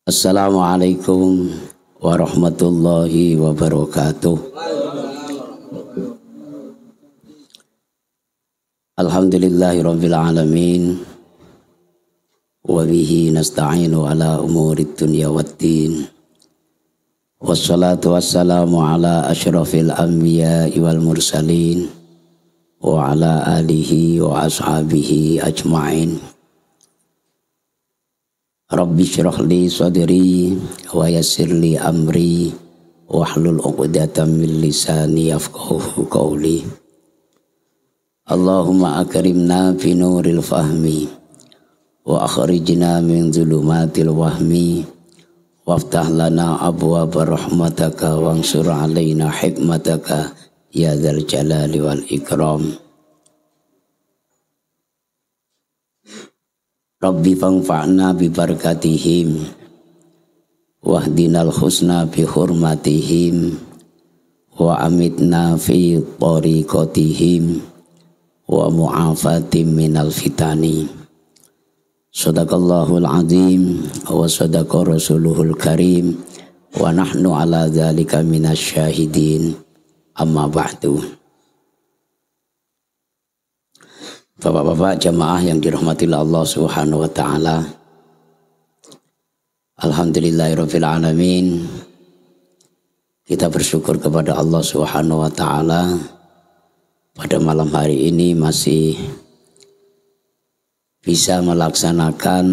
Assalamualaikum warahmatullahi wabarakatuh. Alhamdulillahirabbil alamin. Wa bihi nasta'inu ala umurid dunya waddin. Wassalatu wassalamu ala asyrafil anbiya'i wal mursalin wa ala alihi wa ashabihi ajma'in. Rabbi syrah li sadri wa yassir li amri wahlul 'uqdatam min lisani yafqahu qawli. Allahumma akrimna fi nuril fahmi wa akhrijna min dhulumatil wahmi waftah lana abwaaba rahmataka wansur alaina hikmataka ya dzal jalali wal ikram. Rabbi fangfa'na bi barakatihim wahdinal husna bi hurmatihim wa amitna fi tariqatihim wa mu'afatim minal fitani. Sadaqallahul azim wa sadaqa rasuluhul karim wa nahnu ala dzalika minasyahidin. Amma ba'du. Bapak-bapak jamaah yang dirahmati Allah Subhanahu wa taala. Alhamdulillahirabbil alamin. Kita bersyukur kepada Allah Subhanahu wa taala pada malam hari ini masih bisa melaksanakan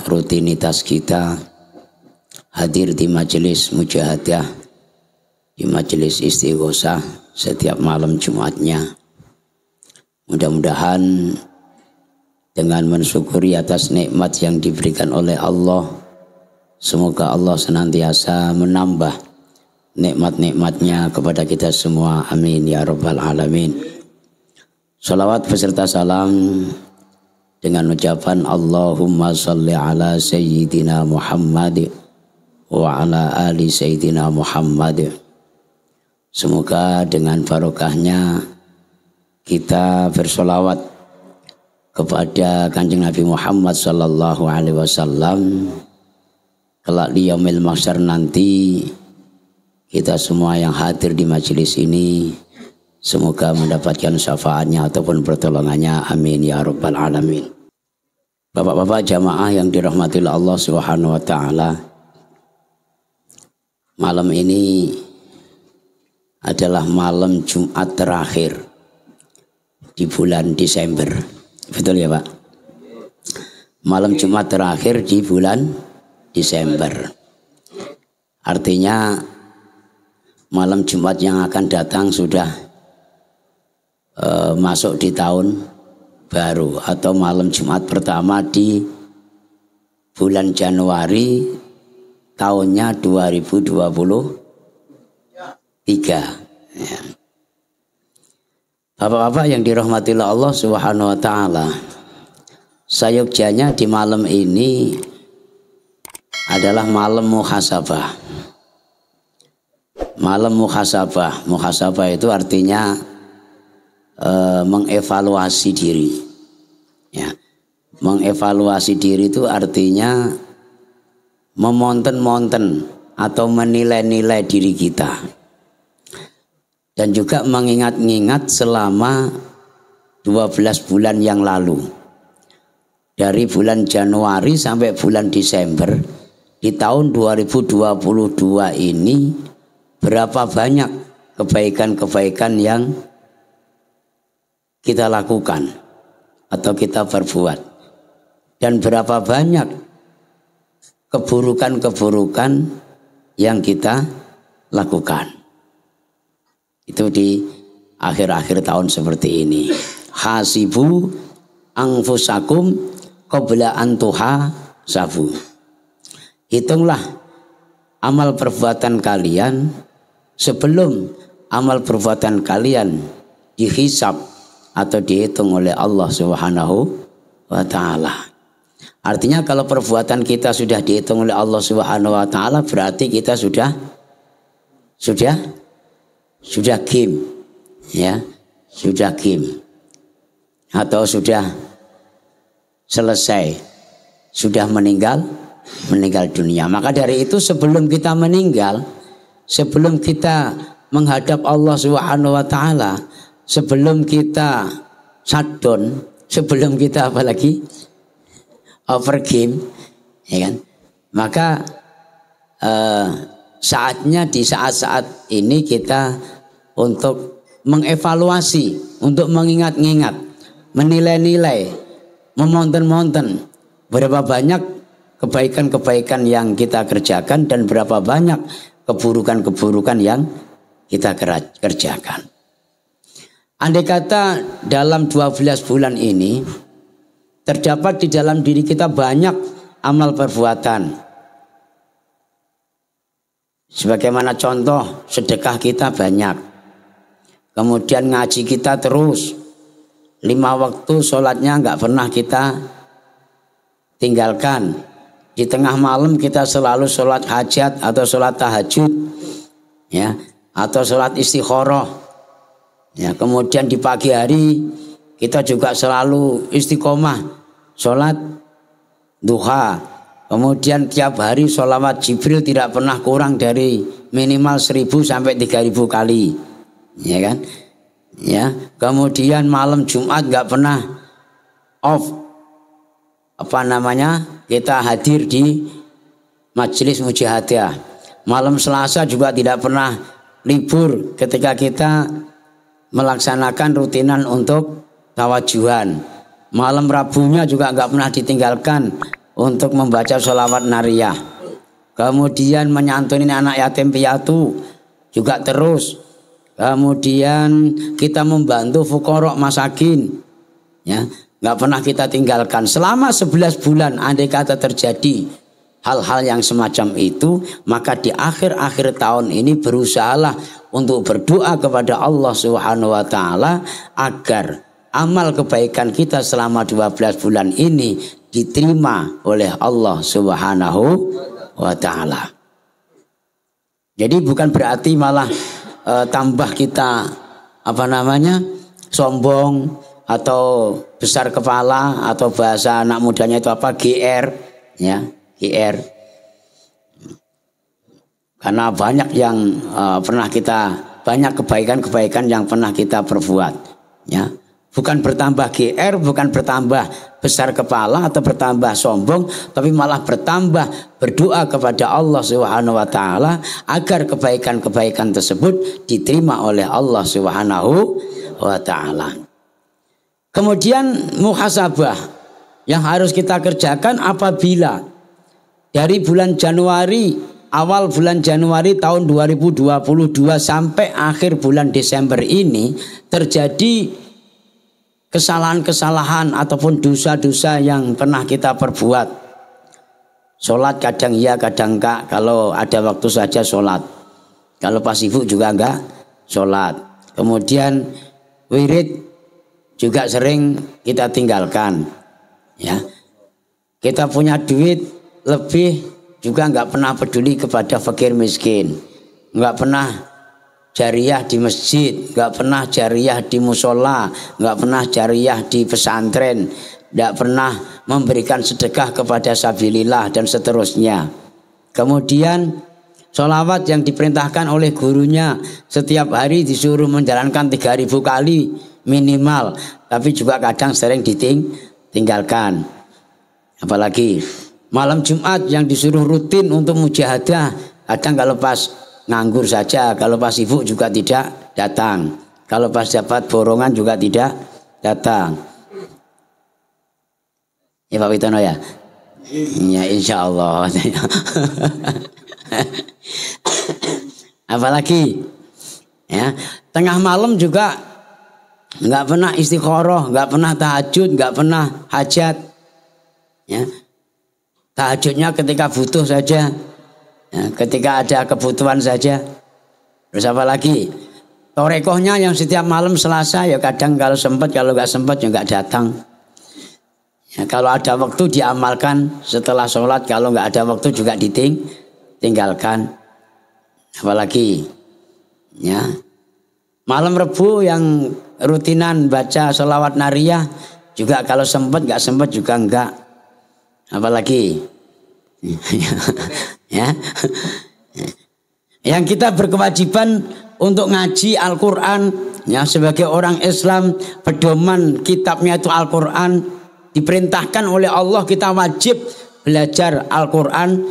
rutinitas kita hadir di majelis mujahadah, di majelis istighosah setiap malam Jumatnya. Mudah-mudahan dengan mensyukuri atas nikmat yang diberikan oleh Allah, semoga Allah senantiasa menambah nikmat-nikmatnya kepada kita semua. Amin ya rabbal alamin. Salawat beserta salam dengan ucapan Allahumma salli ala sayyidina Muhammad wa ala ali sayyidina Muhammad. Semoga dengan barokahnya kita bersolawat kepada Kanjeng Nabi Muhammad sallallahu alaihi wasallam. Kelak di yaumil mahsyar nanti kita semua yang hadir di majelis ini semoga mendapatkan syafaatnya ataupun pertolongannya. Amin ya rabbal alamin. Bapak-bapak jamaah yang dirahmati Allah Subhanahu wa taala. Malam ini adalah malam Jumat terakhir di bulan Desember. Betul ya Pak? Malam Jumat terakhir di bulan Desember. Artinya malam Jumat yang akan datang sudah masuk di tahun baru atau malam Jumat pertama di bulan Januari tahunnya 2023 ya. Bapak-bapak yang dirahmati Allah Subhanahu wa taala, sayogjanya di malam ini adalah malam muhasabah. Malam muhasabah. Muhasabah itu artinya mengevaluasi diri. Ya. Mengevaluasi diri itu artinya memonten-monten atau menilai-nilai diri kita. Dan juga mengingat-ingat selama 12 bulan yang lalu. Dari bulan Januari sampai bulan Desember di tahun 2022 ini berapa banyak kebaikan-kebaikan yang kita lakukan atau kita perbuat. Dan berapa banyak keburukan-keburukan yang kita lakukan. Itu di akhir-akhir tahun seperti ini. Hasibu anfusakum qabla an tuhasabu. Hitunglah amal perbuatan kalian sebelum amal perbuatan kalian dihisab atau dihitung oleh Allah Subhanahu wa taala. Artinya kalau perbuatan kita sudah dihitung oleh Allah Subhanahu wa taala berarti kita sudah game, ya, sudah game atau sudah selesai, sudah meninggal meninggal dunia. Maka dari itu sebelum kita meninggal, sebelum kita menghadap Allah Subhanahu wa taala, sebelum kita shutdown, sebelum kita apalagi over game, ya kan? Maka saatnya di saat-saat ini kita untuk mengevaluasi, untuk mengingat-ingat, menilai-nilai, memonten-monten berapa banyak kebaikan-kebaikan yang kita kerjakan dan berapa banyak keburukan-keburukan yang kita kerjakan. Andai kata dalam 12 bulan ini terdapat di dalam diri kita banyak amal perbuatan. Sebagaimana contoh, sedekah kita banyak. Kemudian ngaji kita terus. 5 waktu sholatnya nggak pernah kita tinggalkan. Di tengah malam kita selalu sholat hajat atau sholat tahajud, ya, atau sholat istikharah. Ya, kemudian di pagi hari kita juga selalu istiqomah sholat duha. Kemudian tiap hari sholawat Jibril tidak pernah kurang dari minimal 1000 sampai 3000 kali, ya kan? Ya, kemudian malam Jumat nggak pernah off, kita hadir di majelis mujahadah. Malam Selasa juga tidak pernah libur ketika kita melaksanakan rutinan untuk tawajuhan. Malam Rabunya juga nggak pernah ditinggalkan untuk membaca sholawat nariyah. Kemudian menyantuni anak yatim piatu juga terus. Kemudian kita membantu fuqara masakin, ya, nggak pernah kita tinggalkan selama 11 bulan. Andai kata terjadi hal-hal yang semacam itu, maka di akhir-akhir tahun ini berusahalah untuk berdoa kepada Allah Subhanahu wa taala agar amal kebaikan kita selama 12 bulan ini diterima oleh Allah Subhanahu wa taala. Jadi bukan berarti malah tambah kita sombong atau besar kepala, atau bahasa anak mudanya itu GR, ya, GR. Karena banyak yang banyak kebaikan-kebaikan yang pernah kita perbuat, ya. Bukan bertambah GR, bukan bertambah besar kepala atau bertambah sombong, tapi malah bertambah berdoa kepada Allah Subhanahu wa taala agar kebaikan-kebaikan tersebut diterima oleh Allah Subhanahu wa taala. Kemudian muhasabah yang harus kita kerjakan apabila dari bulan Januari, awal bulan Januari tahun 2022 sampai akhir bulan Desember ini terjadi kesalahan-kesalahan ataupun dosa-dosa yang pernah kita perbuat. Sholat kadang iya kadang enggak, kalau ada waktu saja sholat, kalau pas sibuk juga enggak sholat. Kemudian wirid juga sering kita tinggalkan, ya. Kita punya duit lebih juga enggak pernah peduli kepada fakir miskin, enggak pernah jariah di masjid, nggak pernah jariah di musola, nggak pernah jariah di pesantren, nggak pernah memberikan sedekah kepada sabilillah dan seterusnya. Kemudian sholawat yang diperintahkan oleh gurunya setiap hari disuruh menjalankan 3000 kali minimal, tapi juga kadang sering ditinggalkan. Apalagi malam Jumat yang disuruh rutin untuk mujahadah, kadang kalau pas nganggur saja, kalau pas sibuk juga tidak datang, kalau pas dapat borongan juga tidak datang. Ya Pak Witono ya? Ya insya Allah. Apalagi ya, tengah malam juga nggak pernah istikharah, nggak pernah tahajud, nggak pernah hajat, ya. Tahajudnya ketika butuh saja, ya, ketika ada kebutuhan saja. Terus apa lagi? Torekohnya yang setiap malam Selasa, ya kadang kalau sempat, kalau nggak sempat ya nggak datang. Ya, kalau ada waktu diamalkan setelah sholat, kalau nggak ada waktu juga ditinggalkan. Apalagi, ya, malam Rebu yang rutinan baca sholawat nariyah juga kalau sempat, nggak sempat juga enggak. Apalagi Ya. Yang kita berkewajiban untuk ngaji Al-Quran, ya, sebagai orang Islam, pedoman kitabnya itu Al-Quran. Diperintahkan oleh Allah kita wajib belajar Al-Quran.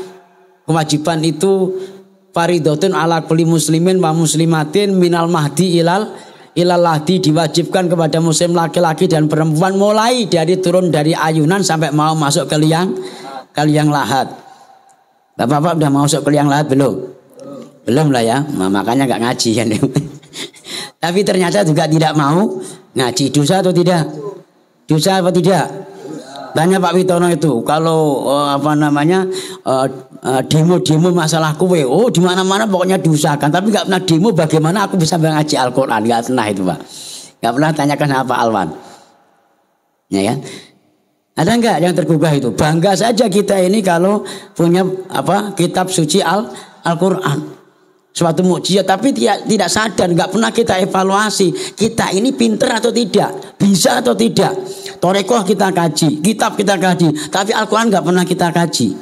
Kewajiban itu faridotun ala kulli muslimin wa muslimatin minal mahdi ilal lahdi, diwajibkan kepada muslim laki-laki dan perempuan mulai dari turun dari ayunan sampai mau masuk ke liang lahat. Bapak-bapak udah mau masuk ke liang lahat belum? Belum lah ya, makanya nggak ngaji kan. Tapi ternyata juga tidak mau ngaji. Dosa atau tidak? Dosa apa tidak? Tanya Pak Witono itu, kalau demo-demo masalah kue, oh di mana-mana pokoknya diusahakan. Tapi nggak pernah demo, bagaimana aku bisa ngaji Al-Quran? Nggak pernah itu Pak. Nggak pernah tanyakan apa Alwan. Ya kan? Ada nggak yang tergugah itu? Bangga saja kita ini kalau punya kitab suci Al-Quran. Suatu mukjizat, tapi tidak sadar, nggak pernah kita evaluasi kita ini pinter atau tidak, bisa atau tidak. Torekoh kita kaji, kitab kita kaji, tapi Al-Quran nggak pernah kita kaji.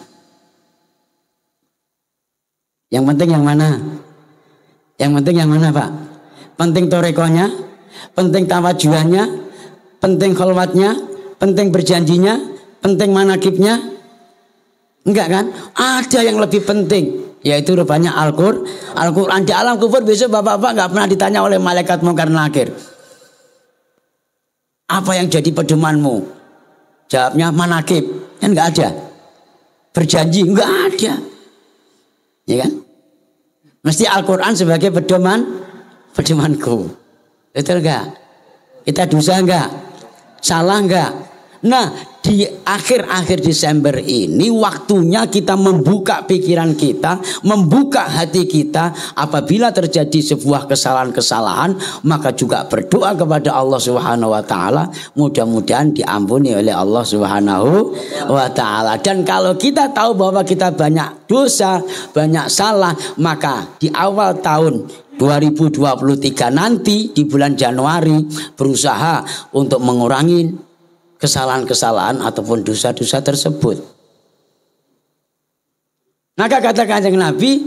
Yang penting yang mana? Yang penting yang mana Pak? Penting torekohnya, penting tawajuhannya, penting kholwatnya, penting berjanjinya, penting manakibnya. Enggak kan? Ada yang lebih penting, yaitu rupanya Al-Quran. Di alam kubur besok bapak-bapak nggak pernah ditanya oleh malaikat Munkar Nakir, apa yang jadi pedomanmu? Jawabnya manakib, kan nggak ada. Berjanji nggak ada, ya kan? Mesti Al-Quran sebagai pedomanku. Betul nggak? Kita dosa nggak? Salah nggak? Nah, di akhir-akhir Desember ini waktunya kita membuka pikiran kita, membuka hati kita. Apabila terjadi sebuah kesalahan-kesalahan, maka juga berdoa kepada Allah Subhanahu wa taala, mudah-mudahan diampuni oleh Allah Subhanahu wa taala. Dan kalau kita tahu bahwa kita banyak dosa, banyak salah, maka di awal tahun 2023 nanti di bulan Januari berusaha untuk mengurangi kesalahan-kesalahan ataupun dosa-dosa tersebut. Maka kata Kanjeng Nabi,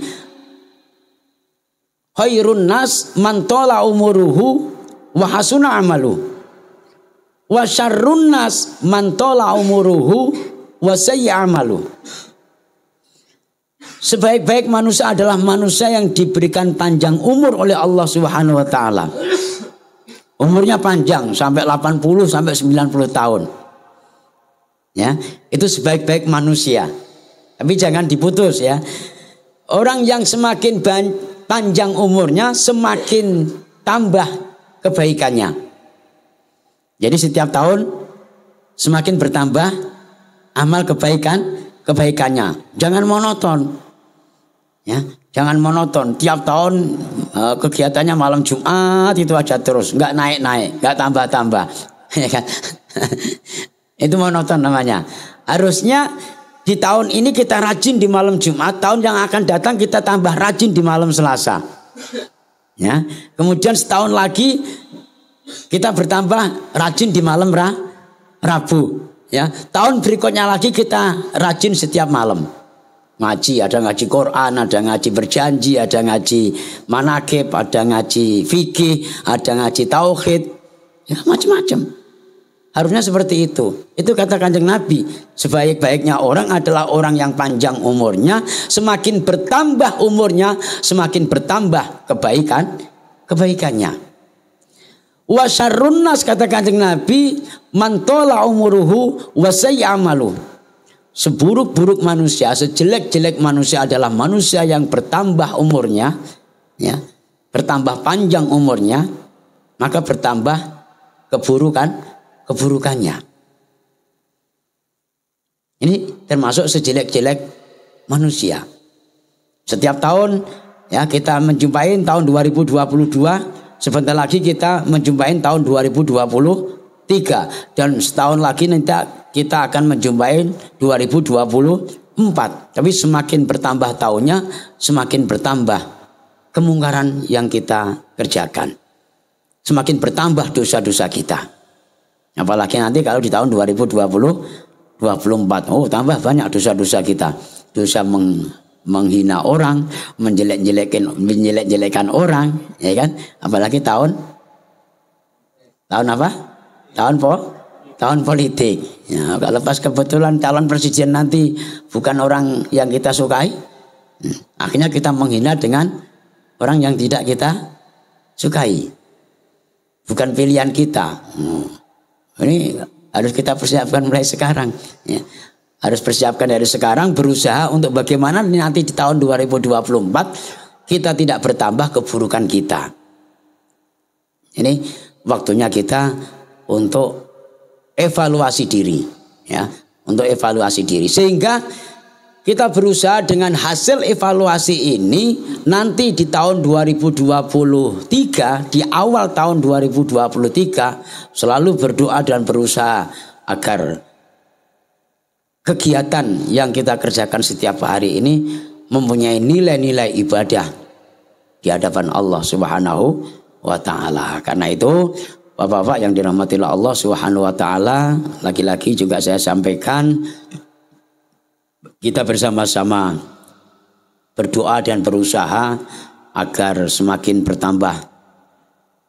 khairun nas man tola umuruhu wa hasuna amalu, wa syarrun nas man tola umuruhu wa sayya amalu. Sebaik-baik manusia adalah manusia yang diberikan panjang umur oleh Allah Subhanahu wa taala. Umurnya panjang sampai 80 sampai 90 tahun. Ya, itu sebaik-baik manusia. Tapi jangan diputus ya. Orang yang semakin panjang umurnya semakin tambah kebaikannya. Jadi setiap tahun semakin bertambah amal kebaikannya. Jangan monoton. Ya, jangan monoton. Tiap tahun kegiatannya malam Jumat itu aja terus, nggak naik-naik, nggak tambah-tambah, ya kan? Itu monoton namanya. Harusnya di tahun ini kita rajin di malam Jumat, tahun yang akan datang kita tambah rajin di malam Selasa. Ya, kemudian setahun lagi kita bertambah rajin di malam Rabu. Ya, tahun berikutnya lagi kita rajin setiap malam. Ngaji, ada ngaji Quran, ada ngaji berjanji, ada ngaji manakib, ada ngaji fikih, ada ngaji tauhid, ya macam-macam. Harusnya seperti itu. Itu kata Kanjeng Nabi, sebaik-baiknya orang adalah orang yang panjang umurnya, semakin bertambah umurnya, semakin bertambah kebaikannya. Wa syarrun nas, kata Kanjeng Nabi, man tola umuruhu wa sayya amalu. Seburuk-buruk manusia, sejelek-jelek manusia adalah manusia yang bertambah umurnya, ya, bertambah panjang umurnya, maka bertambah keburukannya. Ini termasuk sejelek-jelek manusia. Setiap tahun ya kita menjumpai tahun 2022, sebentar lagi kita menjumpai tahun 2023, dan setahun lagi nanti kita akan menjumpai 2024. Tapi semakin bertambah tahunnya, semakin bertambah kemungkaran yang kita kerjakan. Semakin bertambah dosa-dosa kita. Apalagi nanti kalau di tahun 2024, oh tambah banyak dosa-dosa kita. dosa menghina orang, menjelek-jelekan orang, ya kan? Apalagi tahun apa? Tahun politik. Ya, kalau pas kebetulan calon presiden nanti bukan orang yang kita sukai, akhirnya kita menghina dengan orang yang tidak kita sukai. Bukan pilihan kita. Ini harus kita persiapkan mulai sekarang. Ya. Harus persiapkan dari sekarang, berusaha untuk bagaimana nanti di tahun 2024 kita tidak bertambah keburukan kita. Ini waktunya kita untuk evaluasi diri, ya, untuk evaluasi diri. Sehingga kita berusaha dengan hasil evaluasi ini nanti di tahun 2023, di awal tahun 2023 selalu berdoa dan berusaha agar kegiatan yang kita kerjakan setiap hari ini mempunyai nilai-nilai ibadah di hadapan Allah Subhanahu wa taala. Karena itu, Bapak-bapak yang dirahmati Allah Subhanahu wa taala, lagi-lagi juga saya sampaikan, kita bersama-sama berdoa dan berusaha agar semakin bertambah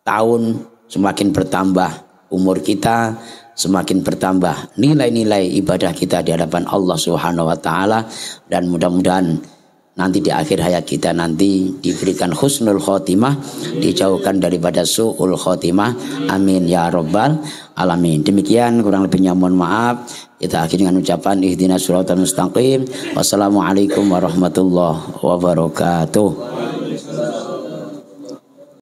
tahun, semakin bertambah umur kita, semakin bertambah nilai-nilai ibadah kita di hadapan Allah Subhanahu wa taala, dan mudah-mudahan nanti di akhir hayat kita nanti diberikan husnul khotimah, dijauhkan daripada su'ul khotimah. Amin ya rabbal alamin. Demikian, kurang lebihnya mohon maaf. Kita akhiri dengan ucapan ihdinas siratal mustaqim. Wassalamualaikum warahmatullahi wabarakatuh.